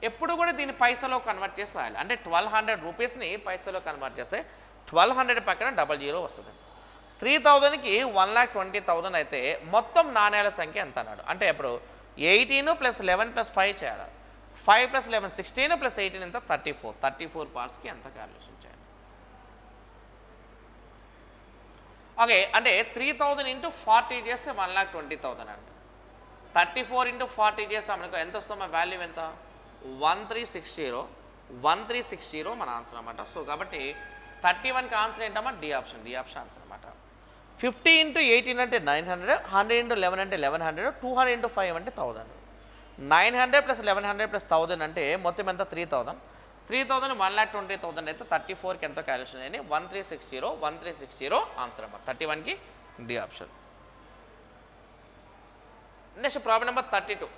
ఎప్పుడు కూడా దీన్ని పైసలో కన్వర్ట్ చేసి రాయాలి. అంటే 1200 రూపీస్ని పైసలో కన్వర్ట్ చేస్తే 1200 పక్కన 00 వస్తుంది. 3000కి 1,20,000 అయితే మొత్తం నాణ్యాల సంఖ్య ఎంత అన్నాడు. అంటే ఇప్పుడు 18 + 11 + 5 చేయాలి. 5 + 11 16 + 18 ఎంత 34 పార్ట్స్కి ఎంత క్యాలిక్యులేషన్ చేయండి. ఓకే, అంటే 3000 × 40 చేస్తే 1,20,000 అండి. 34 × 40 చేస్తాం అనుకో ఎంత వస్తుందో వాల్యూ ఎంత 1360 మన ఆన్సర్ అనమాట. సో కాబట్టి 31కి ఆన్సర్ ఏంటమ్మా డి ఆప్షన్ ఆన్సర్ అనమాట. 50 × 18 అంటే 900, 100 × 11 అంటే 1100, 200 × 5 అంటే 1000. 900 + 1100 + 1000 అంటే మొత్తం ఎంత 3000. 1,20,000 అయితే 34కి ఎంతో క్యాలిక్యులేషన్ అయ్యింది 1360 ఆన్సర్ అన్నమాట. 31కి D option. Next problem number 32.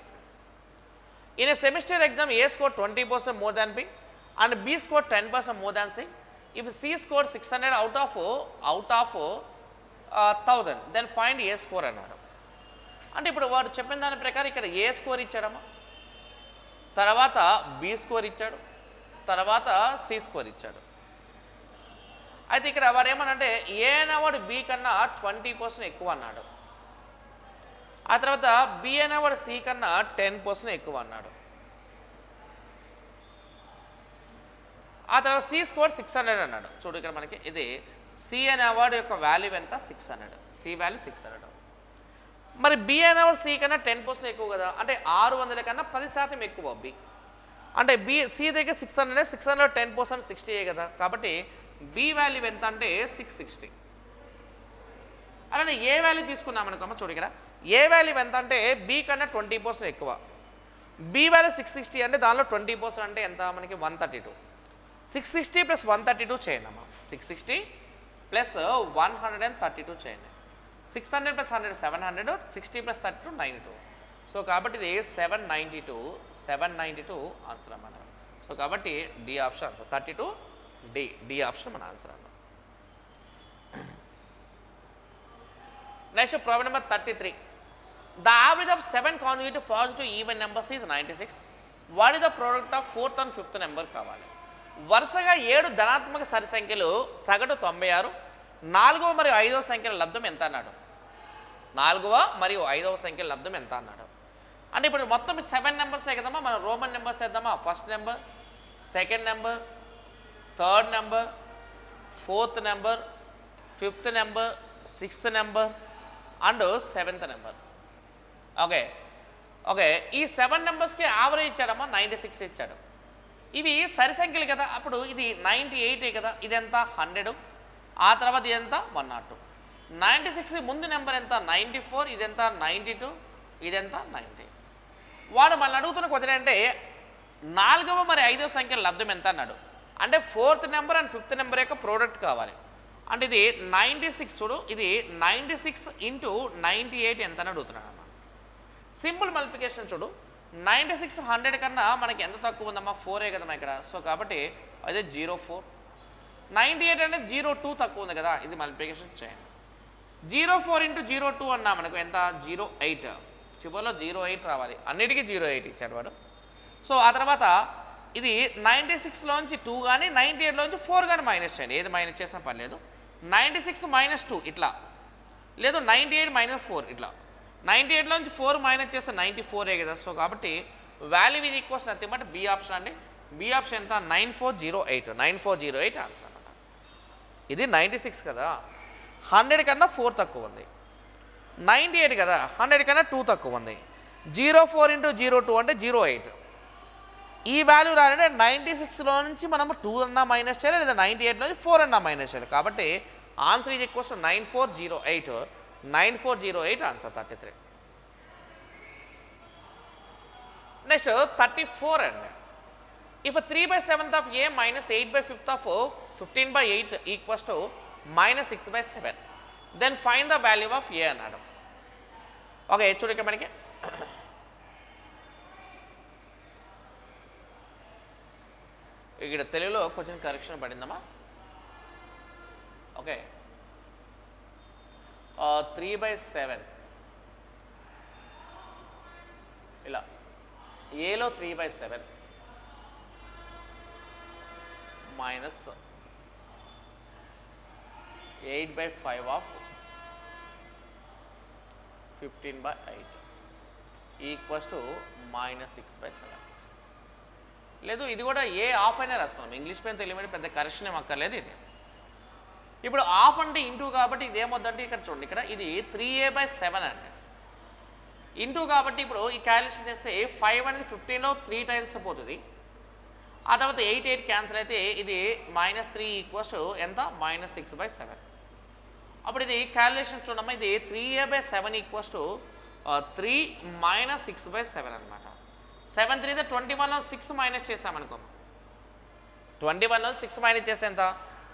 In a semester exam, A scored 20% more than B and B scored 10% more than C. If C scored 600 out of 1000, then find A score అన్నాడు. అంటే ఇప్పుడు వాడు చెప్పిన దాని ప్రకారం ఇక్కడ ఏ స్కోర్ ఇచ్చాడమ్మా, తర్వాత బి స్కోర్ ఇచ్చాడు, తర్వాత సి స్కోర్ ఇచ్చాడు. అయితే ఇక్కడ వాడు ఏమనంటే ఏ అనేవాడు బి కన్నా 20% ఎక్కువ అన్నాడు, ఆ తర్వాత బి అనేవాడు సి కన్నా 10% ఎక్కువ అన్నాడు, ఆ తర్వాత సి స్కోర్ 600 అన్నాడు. చూడు ఇక్కడ మనకి ఇది సి అనే అవార్డు యొక్క వాల్యూ ఎంత 600, సి వాల్యూ 600. మరి బి అనేవాడు సి కన్నా 10% ఎక్కువ కదా, అంటే 600 కన్నా 10% ఎక్కువ బి. అంటే బి సి దగ్గర 600, 600 10% 60 కదా, కాబట్టి బి వాల్యూ ఎంత అంటే 660. అలానే ఏ వాల్యూ తీసుకున్నాం అనుకోమా, చూడు ఇక్కడ ఏ వాల్యూ ఎంత అంటే బి కన్నా 20% ఎక్కువ, బి వాల్యూ 660 అంటే దానిలో 20% అంటే ఎంత మనకి 132. 660 + 132 చేయండి అమ్మా, 660 + 132 చేయండి. 600 + 100 700, 60 + 32 92. సో కాబట్టి ఇది 792 ఆన్సర్ అన్నమాట. సో కాబట్టి D option answer 32 D option మన ఆన్సర్ అన్నమాట. Next problem number 33. The average of 7 consecutive positive even numbers is 96. What is the product of 4th and 5th number కావాలి. వరుసగా 7 ధనాత్మక సరి సంఖ్యలు సగటు 96, 4వ మరియు 5వ సంఖ్యల లబ్ధం ఎంత అన్నాడు. 4వ మరియు 5వ సంఖ్యల లబ్ధం ఎంత అన్నాడు. అంటే ఇప్పుడు మొత్తం 7 నెంబర్సే కదమ్మా, మనం రోమన్ నెంబర్స్ వేద్దామా. First number, second number, third number, fourth number, fifth number, sixth number and 7th number. Okay, ఈ 7 నెంబర్స్కి యావరేజ్ ఇచ్చాడమ్మా 96 ఇచ్చాడు. ఇవి సరి సంఖ్యలు కదా, అప్పుడు ఇది 98 కదా, ఇదెంత 100, ఆ తర్వాత ఇదెంత 102. 96 ముందు నెంబర్ ఎంత 94, ఇదెంత 92, ఇదెంత 90. వాడు మళ్ళీ అడుగుతున్న క్వశ్చన్ అంటే 4వ మరి 5వ సంఖ్యల లబ్ధం ఎంత అన్నాడు. అంటే 4th number and 5th number యొక్క ప్రోడక్ట్ కావాలి. అంటే ఇది 96, చూడు ఇది 96 × 98 ఎంత అని అడుగుతున్నాడు అమ్మా. సింపుల్ మల్టిప్లికేషన్ చూడు, 96 100 కన్నా మనకి ఎంత తక్కువ ఉందమ్మా 4 కదమ్మా ఇక్కడ. సో కాబట్టి అదే 04. 98 అంటే 02 తక్కువ ఉంది కదా, ఇది మల్టిప్లికేషన్ చేయండి. 04 × 02 అన్నా మనకు ఎంత 08, చివరిలో 08 రావాలి, అన్నిటికీ 08 ఇచ్చాడు వాడు. సో ఆ తర్వాత ఇది 96లోంచి 2 కానీ 98లోంచి 4 కానీ మైనస్ చేయండి, ఏది మైనస్ చేసినా పర్లేదు. 96 - 2 ఇట్లా, లేదు 98 - 4 ఇట్లా. 98లోంచి 4 మైనస్ చేస్తే 94 కదా. సో కాబట్టి వాల్యూ ఇది equals nothing but B option అండి. బి ఆప్షన్ ఎంత 9408 ఆన్సర్ అన్నమాట. ఇది 96 కదా, 100 కన్నా 4 తక్కువ ఉంది. 98 కదా, 100 కన్నా 2 తక్కువ ఉంది. 04 × 02 అంటే 08. ఈ వాల్యూ రాలంటే 96లో నుంచి మనము 2 అన్నా మైనస్ చేయాలి, లేదా 98 నుంచి 4 అన్నా మైనస్ చేయాలి. కాబట్టి ఆన్సర్ ఇది ఈక్వల్స్ 9408 ఆన్సర్ 33. నెక్స్ట్ 34 అండి. If 3/7 of A minus 8/5 of 15/8 equals to -6/7, then find the value of A అన్నాడు. ఓకే, చూడక మనకి ఇక్కడ తెలుగులో కొంచెం కరెక్షన్ పడిందమ్మా. ఓకే, 3/7 ఇలా, ఏలో 3/7 మైనస్ 8/5 ఆఫ్ 15/8 ఈక్వల్స్ టు -6/7. లేదు ఇది కూడా ఏ ఆఫ్ అయినా రాసుకున్నాం. ఇంగ్లీష్ మీడియం తెలుగు మీడియం పెద్ద కరెక్షన్ ఏం అక్కర్లేదు ఇది. ఇప్పుడు ఆఫ్ అంటే ఇంటూ కాబట్టి ఇది ఏమొద్దంటే ఇక్కడ చూడండి, ఇక్కడ ఇది 3a/7 అండి. ఇంటూ కాబట్టి ఇప్పుడు ఈ క్యాలిక్యులేషన్ చేస్తే 5 అనేది 15లో 3 టైమ్స్ పోతుంది. ఆ తర్వాత 8 క్యాన్సిల్ అయితే ఇది -3 ఈక్వల్స్ ఎంత -6/7. అప్పుడు ఇది క్యాలిక్యులేషన్ చూడమ్మా, ఇది 3a/7 ఈక్వల్స్ 3 - 6/7 అనమాట. 7 3 21లో 6 మైనస్ చేసామనుకో, 21లో 6 మైనస్ చేస్తే ఎంత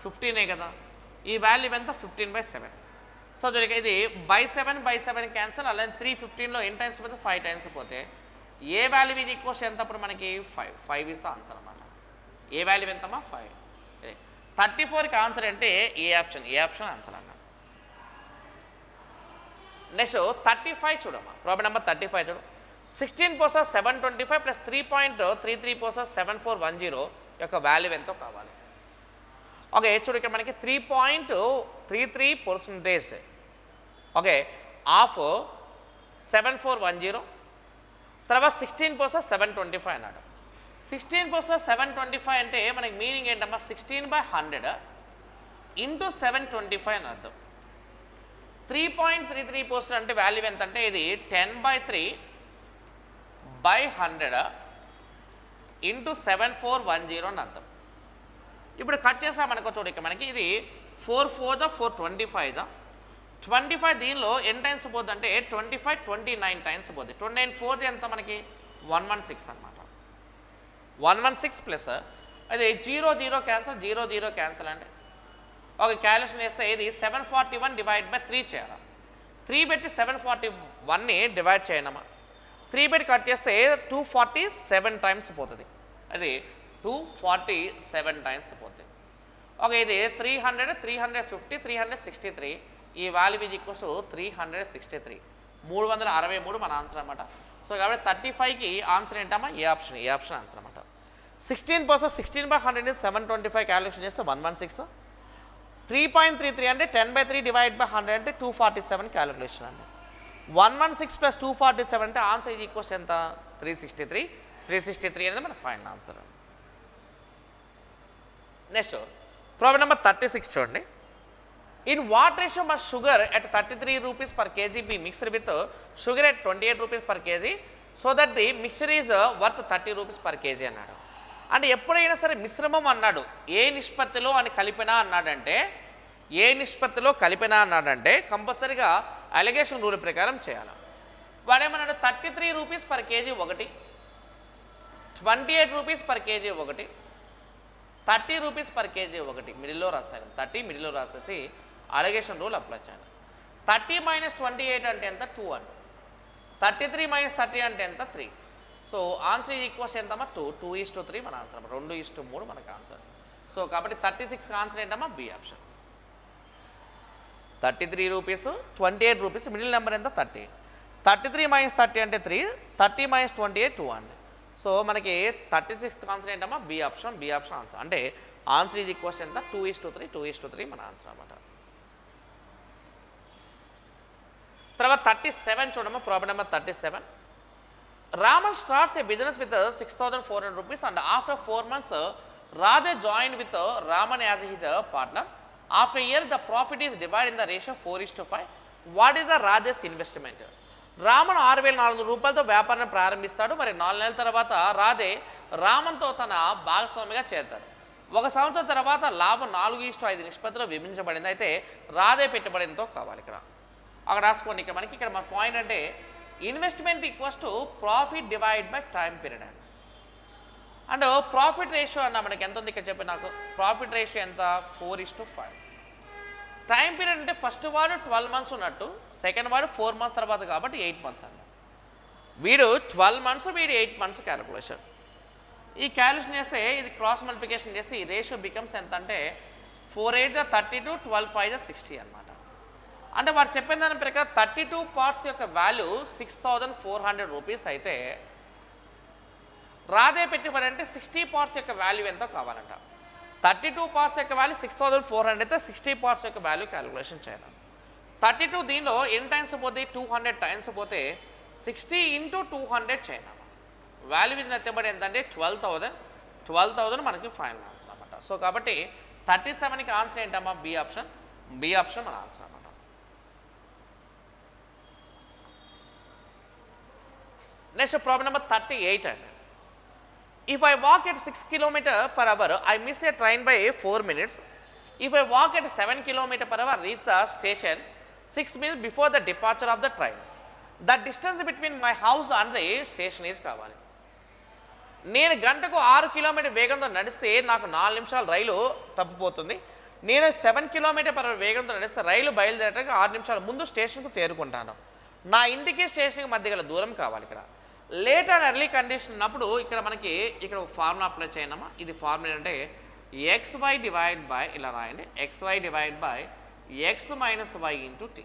15 కదా. ఈ వాల్యూ ఎంత 15/7. సో దీనికి ఇది /7 క్యాన్సిల్, అలాగే 3 15లో ఎన్ని టైమ్స్ పోతే 5 టైమ్స్ పోతే ఏ వాల్యూ ఇది ఈక్వల్స్ ఎంత అప్పుడు మనకి 5 ఇస్ ద ఆన్సర్ అనమాట. ఏ వాల్యూ ఎంతమ్మా 5. 34కి ఆన్సర్ అంటే ఏ ఆప్షన్ ఆన్సర్ అన్న. నెక్స్ట్ 35 చూడమ్మా, ప్రాబ్లం నెంబర్ 35 చూడు. 16 పోసెస్ 725 ప్లస్ 3.33 పోసెస్ 7410 యొక్క వాల్యూ ఎంతో కావాలి. ఓకే చూడు, ఇక్కడ మనకి 3.33% ఓకే ఆఫ్ 7410, తర్వాత 16 పోసెస్ 725 అన్నాడు. 16 పోసెస్ 725 అంటే మనకి మీనింగ్ ఏంటమ్మా, 16/100 ఇంటూ 725 అని అర్థం. 3.33% అంటే వాల్యూ ఎంత అంటే ఇది 10/3/100 ఇంటూ 7410 అని అర్థం. ఇప్పుడు కట్ చేసామనుకో చూడు, ఇక్కడ మనకి ఇది 4 4 4 25 దీనిలో ఎన్ని టైమ్స్ పోద్ది అంటే 25 29 టైమ్స్ పోద్ది. 29 4 ఎంత మనకి 116 అనమాట. 116 ప్లస్ అది 0 0 క్యాన్సల్ 0 0 క్యాన్సల్ అంటే ఒక క్యాలిక్యులేషన్ చేస్తే ఇది 741/3 చేయాలి. 3 పెట్టి 741ని డివైడ్ చేయనమ్మా. 3 పెట్టి కట్ చేస్తే 247 టైమ్స్ పోతుంది. అది 247 టైమ్స్ పోతుంది. ఓకే ఇది 300 350 363 ఈ వాల్యూ ఈజ్ ఈక్వల్స్ 363 363 మన ఆన్సర్ అనమాట. సో కాబట్టి 35కి ఆన్సర్ ఏంటమ్మా ఏ ఆప్షన్ ఆన్సర్ అనమాట. 16 పోసెస్ 16/100 725 క్యాలిక్యులేషన్ చేస్తే 116. 3.33 అంటే 10/3/100 అంటే 247 క్యాలిక్యులేషన్ అండి. 116 ప్లస్ 247 అంటే ఆన్సర్ ఈజ్ ఈక్వల్స్ ఎంత 363 అనేది మన final answer. Next problem number 36 చూడండి. In what ratio must sugar at 33 rupees per KG be mixed with sugar at 28 rupees per KG so that the mixture is worth 30 rupees per KG అన్నాడు. అంటే ఎప్పుడైనా సరే మిశ్రమం అన్నాడు ఏ నిష్పత్తిలో అని కలిపినా అన్నాడంటే కంపల్సరీగా అలిగేషన్ రూల్ ప్రకారం చేయాలి. వాడేమన్నాడు 33 రూపీస్ పర్ కేజీ ఒకటి, 28 రూపీస్ పర్ కేజీ ఒకటి, 30 రూపీస్ పర్ కేజీ ఒకటి మిడిల్లో రాశాను. 30 మిడిల్లో రాసేసి అలిగేషన్ రూల్ అప్లై చేయాలి. 30 - 28 అంటే ఎంత 2 అండి. 33 - 30 అంటే ఎంత 3. సో ఆన్సర్ ఈజ్ ఈక్వల్స్ ఎంతమ్మా 2:3 మన ఆన్సర్ అమ్మా. 2:3 మనకు ఆన్సర్. సో కాబట్టి 36 ఆన్సర్ ఏంటమ్మా B option. 33 rupees 28 rupees middle number ఎంత 30. 33 - 30 అంటే 3, 30 - 28 2 అండి. సో మనకి 36 ఆన్సర్ ఏంటమ్మా బి ఆప్షన్ ఆన్సర్. అంటే ఆన్సర్ ఈజ్ ఈక్వల్స్ ఎంత 2:3 మన ఆన్సర్ అన్నమాట. తర్వాత 37 చూడమ్మా, problem number 37. Raman starts a business with 6,400 rupees and after 4 months Radhe joined with Raman as his partner. After a year the profit is divided in the ratio 4:5. What is the Radhe's investment? Raman 6,400 రూపాయలతో వ్యాపారాన్ని ప్రారంభిస్తాడు. మరి 4 నెలల తర్వాత రాధే రామన్తో తన భాగస్వామిగా చేరతాడు. 1 సంవత్సరం తర్వాత లాభం 4:5 నిష్పత్తిలో విభజించబడింది. అయితే రాధే పెట్టుబడి ఎంతో కావాలి. ఇక్కడ అక్కడ రాసుకోండి. ఇక్కడ మన పాయింట్ అంటే investment equals to profit divide by time period అండి. అండ్ ప్రాఫిట్ రేషియో అన్న మనకి ఎంత ఉంది ఇక్కడ చెప్పి నాకు. ప్రాఫిట్ రేషియో ఎంత 4:5. టైం పీరియడ్ అంటే ఫస్ట్ వాడు 12 మంత్స్ ఉన్నట్టు, సెకండ్ వాడు 4 మంత్స్ తర్వాత కాబట్టి 8 మంత్స్ అండి. వీడు 12 మంత్స్, వీడు 8 మంత్స్ క్యాలిక్యులేషన్. ఈ క్యాలిక్యులేషన్ చేస్తే ఇది క్రాస్ మల్టిప్లికేషన్ చేస్తే ఈ రేషియో బికమ్స్ ఎంత అంటే 4 8 32, 12 5 60 అనమాట. అంటే వాడు చెప్పిన దాని ప్రకారం 32 పార్ట్స్ యొక్క వాల్యూ 6,400 రూపీస్ అయితే రాధే పెట్టుబడి అంటే 60 పార్ట్స్ యొక్క వాల్యూ ఎంతో కావాలంట. 32 పార్ట్స్ యొక్క వాల్యూ 6,400 అయితే 60 పార్ట్స్ యొక్క వాల్యూ క్యాలిక్యులేషన్ చేయాలి. 32 దీనిలో ఎన్ని టైమ్స్ పోతే 200 టైమ్స్ పోతే 60 × 200 చేయాలి. వాల్యూ ఇచ్చిన ఎత్తబడి ఎంతంటే 12,000 12,000 మనకి ఫైనల్ ఆన్సర్ అనమాట. సో కాబట్టి 37కి ఆన్సర్ ఏంటమ్మా? B option. బి ఆప్షన్ మన ఆన్సర్ అనమాట. నెక్స్ట్ ప్రాబ్లం నెంబర్ 38 అండి. If I walk at 6 km/h, I miss a train by 4 minutes. If I walk at 7 km/h, reach the station 6 minutes before the departure of the train. The distance between my house and the station is కావాలి. నేను గంటకు 6 kilometre వేగంతో నడిస్తే నాకు 4 నిమిషాలు రైలు తప్పిపోతుంది. నేను 7 km/h వేగంతో నడిస్తే రైలు బయలుదేరడానికి 6 నిమిషాల ముందు స్టేషన్కు చేరుకుంటాను. నా ఇంటికి స్టేషన్కి మధ్య గల దూరం కావాలి. ఇక్కడ లేట్ అండ్ ఎర్లీ కండిషన్ ఉన్నప్పుడు ఇక్కడ మనకి ఇక్కడ ఒక ఫార్ములా అప్లై చేయనమ్మా. ఇది ఫార్ములా అంటే XY డివైడ్ బై, ఇలా రాయండి, XY divide by X minus Y into T.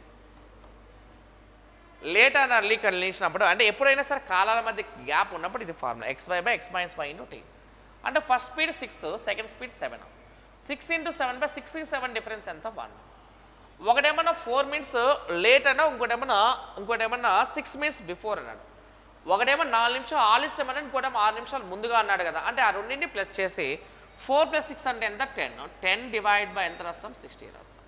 Late and early condition అప్పుడు అంటే ఎప్పుడైనా సరే కాలాల మధ్య గ్యాప్ ఉన్నప్పుడు ఇది formula XY by X minus Y into T. అంటే first speed 6, second speed 7. 6 × 7 by 6 × 7 difference ఎంత? 1. ఒకటేమన్నా 4 minutes లేట్ అన్నా, ఇంకోటేమన్నా 6 minutes బిఫోర్ అన్నాడు. ఒకటేమో 4 నిమిషాలు ఆలస్యం అని, ఇంకోటేమో 6 నిమిషాలు ముందుగా అన్నాడు కదా. అంటే ఆ రెండింటిని ప్లస్ చేసి 4 + 6 అంటే ఎంత? 10. 10 డివైడ్ బై ఎంత రాస్తాం? 60 రాస్తాం.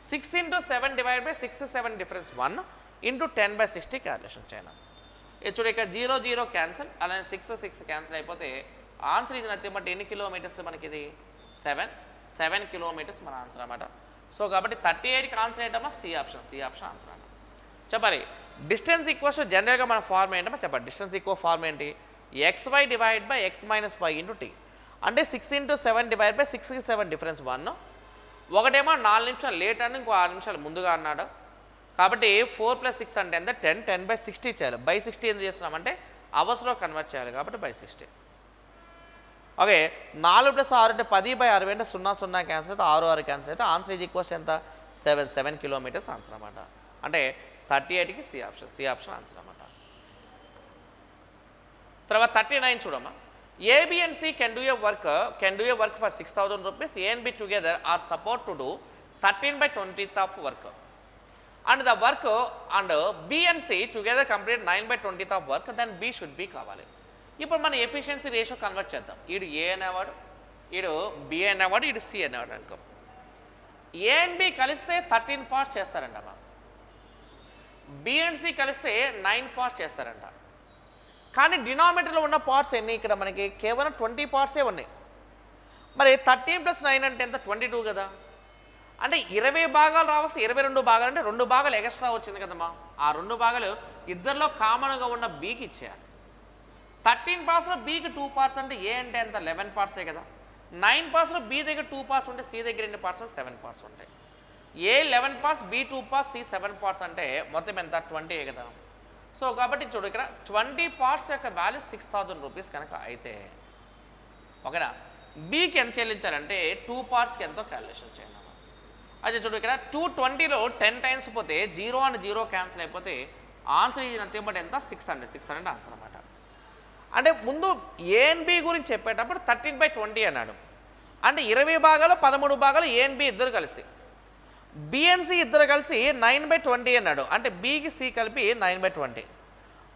6 × 7 divide by 6 7 difference 1 into 10/60 calculation చేయను. చూడు ఇక్కడ 0 0 క్యాన్సిల్, అలానే 6 6 క్యాన్సిల్ అయిపోతే ఆన్సర్ ఇది నథింగ్ బట్ ఎన్ని కిలోమీటర్స్ మనకి? ఇది 7 కిలోమీటర్స్ మన ఆన్సర్ అన్నమాట. సో కాబట్టి 38కి ఆన్సర్ ఏంటమ్మా? C option. C option answer అన్నమాట. చెప్పాలి డిస్టెన్స్ ఈక్వల్స్ జనరల్గా మన ఫార్మ్ ఏంటమ్మా? చెప్పండి డిస్టెన్స్ ఈక్వల్ ఫార్మ్ ఏంటి? XY divide by X minus Y into T. అంటే 6 × 7 డివైడ్ బై 6 × 7 డిఫరెన్స్ 1. ఒకటేమో 4 నిమిషాలు లేట్ అని, ఇంకో 6 నిమిషాలు ముందుగా అన్నాడు. కాబట్టి 4 + 6 అంటే ఎంత? 10. 10/60 చేయాలి. బై 60 ఎందుకు చేస్తున్నామంటే అవర్స్లో కన్వర్ట్ చేయాలి కాబట్టి బై 60. ఓకే, 4 + 6 అంటే 10/60 అంటే 0 0 క్యాన్సిల్ అయితే 6 6 క్యాన్సిల్ అయితే ఆన్సర్ ఈజ్ ఈక్వల్స్ ఎంత? 7 కిలోమీటర్స్ ఆన్సర్ అన్నమాట. అంటే 38కి C option. C option answer అన్నమాట. తర్వాత 39 చూడమ్మా. AB and C can do a work for 6,000 rupees. A and B together are supposed to do 13/20th of work. And the work and B and C together complete 9/20th of work. Then B should be కావాలి. ఇప్పుడు మన efficiency ratio convert చేద్దాం. ఈడు ఏ అనేవాడు, ఈడు B అనేవాడు, ఈడు C అనేవాడు అనుకో. ఏ అండ్ బి కలిస్తే 13 parts చేస్తారంట అమ్మా. బి అండ్ సి కలిస్తే 9 parts చేస్తారంట. కానీ డినామినేటర్లో ఉన్న పార్ట్స్ ఎన్ని? ఇక్కడ మనకి కేవలం 20 parts ఉన్నాయి. మరి 13 + 9 అంటే ఎంత? 22 కదా. అంటే 20 భాగాలు రావాల్సి 22 భాగాలు అంటే 2 భాగాలు ఎక్స్ట్రా వచ్చింది కదమ్మా. ఆ 2 భాగాలు ఇద్దరిలో కామన్గా ఉన్న బీకి ఇచ్చేయాలి. 13 partsలో బీకి 2 parts అంటే ఏ అంటే ఎంత? 11 parts కదా. 9 partsలో బి దగ్గర 2 parts ఉంటే సి దగ్గర ఎన్ని parts? 7 parts ఉంటాయి. A 11 parts, B 2 parts, C 7 parts అంటే మొత్తం ఎంత? 20 కదా. సో కాబట్టి చూడు ఇక్కడ 20 parts యొక్క వాల్యూ 6,000 రూపీస్ కనుక అయితే ఓకేనా. బీకి ఎంత చెల్లించాలంటే 2 partsకి ఎంతో క్యాలిక్యులేషన్ చేయండి. అయితే చూడు ఇక్కడ 220లో 10 times పోతే 0 and 0 క్యాన్సిల్ అయిపోతే ఆన్సర్ ఇది నథింగ్ బట్ ఎంత? 600 ఆన్సర్ అన్నమాట. అంటే ముందు ఏ అండ్ బి గురించి చెప్పేటప్పుడు 13/20 అన్నాడు. అంటే 20 భాగాలు 13 భాగాలు ఏ అండ్ బి ఇద్దరు కలిసి, బి అండ్ సి ఇద్దరు కలిసి 9/20 అన్నాడు. అంటే బికి సి కలిపి 9/20.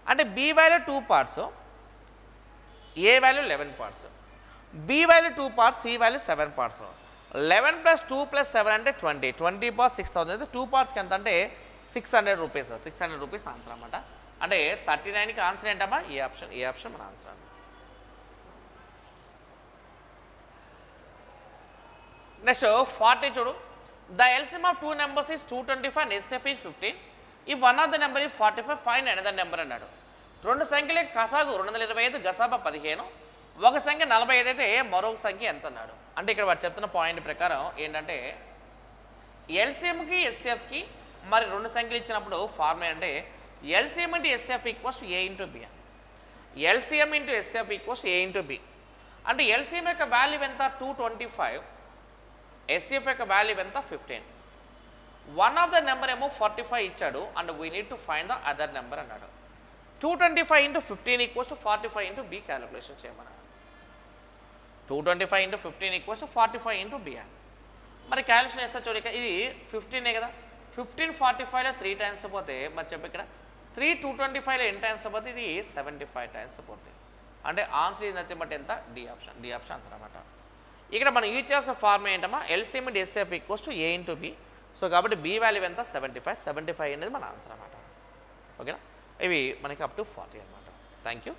అంటే B value 2 parts, A value 11 parts, B value 2 parts, C value 7 parts. 11 + 2 + 7 అంటే 20. 20 parts 6,000 అయితే 2 partsకి ఎంత అంటే 600 రూపీస్. 600 రూపీస్ ఆన్సర్ అన్నమాట. అంటే 39కి ఆన్సర్ ఏంటమ్మా? A option. ఏ ఆప్షన్ మన ఆన్సర్ అన్నమాట. నెక్స్ట్ 40 చూడు. The LCM of 2 numbers is 225 and SCF is 15. If one of the number is 45, find another number అన్నాడు. 2 సంఖ్యల కసాగు 225, గసాబా 15. ఒక సంఖ్య 45 అయితే మరొక సంఖ్య ఎంత అన్నాడు. అంటే ఇక్కడ వాడు చెప్తున్న పాయింట్ ప్రకారం ఏంటంటే ఎల్సిఎంకి ఎస్సిఎఫ్కి మరి 2 సంఖ్యలు ఇచ్చినప్పుడు ఫార్ములా అంటే LCM into SCF equals A into B. LCM into SCF equals A into B. అంటే ఎల్సిఎం యొక్క వాల్యూ ఎంత? 225. ఎస్సిఎఫ్ యొక్క వాల్యూ ఎంత? 15. వన్ ఆఫ్ ద నెంబర్ ఏమో 45 ఇచ్చాడు and we need to find the other number అన్నాడు. 225 × 15 equals 45 into B calculation చేయమన్నాడు. 225 × 15 equals 45 into B అని మరి క్యాలిక్యులేషన్ చేస్తా చూడక ఇది 15 కదా. 15 45లో 3 times పోతే మరి చెప్పి ఇక్కడ 3 225లో ఎన్ని టైమ్స్ పోతే ఇది 75 times పోతుంది. అంటే ఆన్సర్ ఈజ్ నథింగ్ బట్ ఎంత డి ఆప్షన్ ఆన్సర్ అనమాట. ఇక్కడ మనం యూజ్ చేసిన ఫార్మ్ ఏంటమ్మా LCM into SF equals to A into B. So కాబట్టి బి వాల్యూ ఎంత 75 అనేది మన ఆన్సర్ అనమాట. ఓకేనా, ఇవి మనకి అప్ టు 40 అనమాట. Thank you.